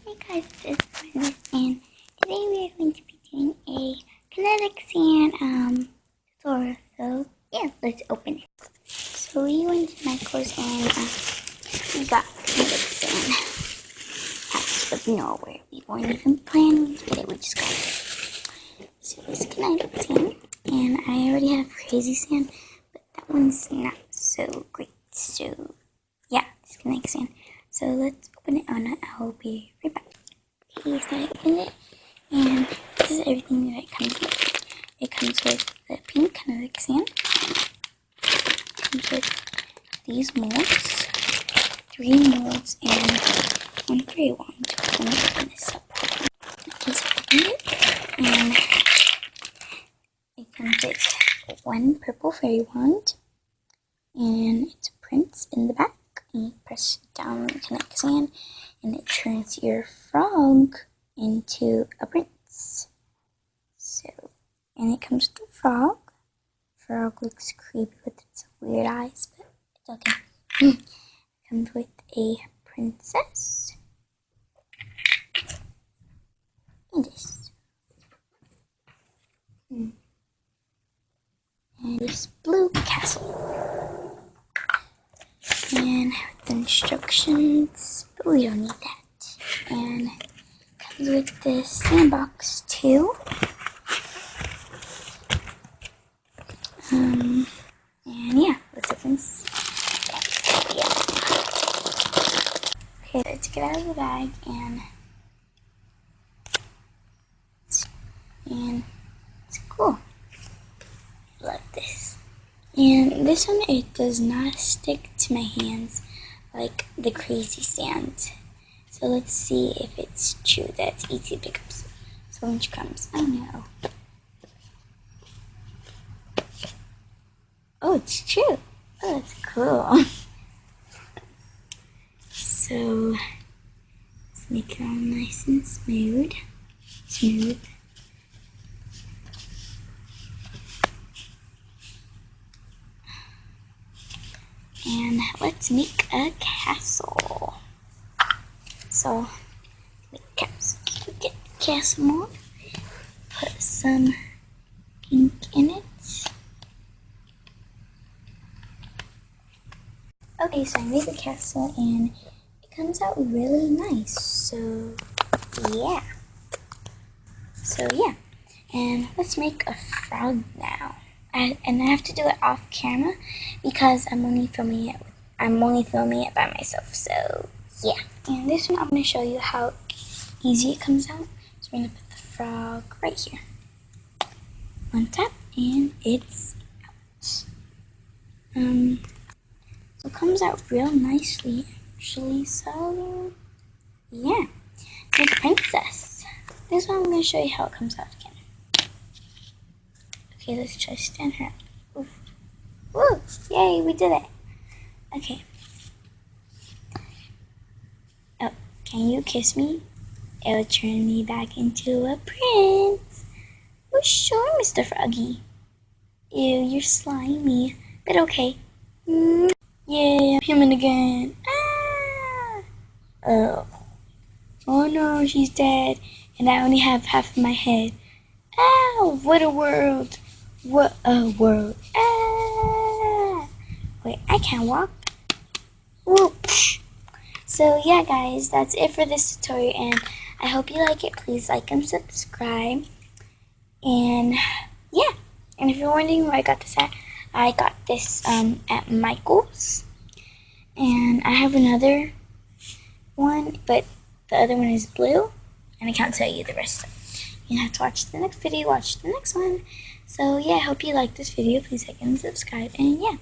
Hey guys, this is Esmes, and today we are going to be doing a kinetic sand tutorial. So yeah, let's open it. So we went to Michael's and we got kinetic sand out of nowhere. We weren't even planning to get it, we just got it. So it's kinetic sand, and I already have crazy sand, but that one's not so great. So yeah, it's kinetic sand. So let's open it on. I'll be right back. Okay, so I opened it, and this is everything that it comes with. It comes with the pink kinetic sand. It comes with these molds, 3 molds, and 1 fairy wand. Let me open this up. Let's open it, and it comes with 1 purple fairy wand, and it's a prince in the back. And you press down the kinetic sand, and it turns your frog into a prince. So, and it comes with the frog. Frog looks creepy with its weird eyes, but it's okay. It comes with a princess. And this. And this blue castle. And with the instructions, but we don't need that. And it comes with this sandbox too. And yeah, let's open this. Yeah. Okay, let's get out of the bag and it's cool. Love this. And this one, it does not stick to my hands like the crazy sand. So let's see if it's true that it's easy to pick up so much crumbs. I know. Oh, it's true. Oh, that's cool. So let's make it all nice and smooth. And let's make a castle. So, make a castle. Get the castle mold. Put some pink in it. Okay, so I made the castle and it comes out really nice. So, yeah. And let's make a frog now. And I have to do it off camera because I'm only filming it by myself. So yeah. And this one I'm going to show you how easy it comes out. So we're going to put the frog right here on top, and it's out. So it comes out real nicely actually. So yeah. The princess. This one I'm going to show you how it comes out again. Okay, let's try to stand her up. Oof. Woo! Yay, we did it. Okay. Oh, can you kiss me? It'll turn me back into a prince. Oh, sure, Mr. Froggy. Ew, you're slimy. But okay. Yay, I'm human again. Ah! Oh. Oh no, she's dead. And I only have half of my head. Ow, what a world. What a world. Ah! Wait, I can't walk. Whoops. So yeah guys, that's it for this tutorial, and I hope you like it. Please like and subscribe. And yeah, and if you're wondering where I got this at, I got this at Michael's. And I have another one, but the other one is blue, and I can't tell you the rest of it. You have to watch the next video, watch the next one. So yeah, I hope you like this video. Please like and subscribe, and yeah.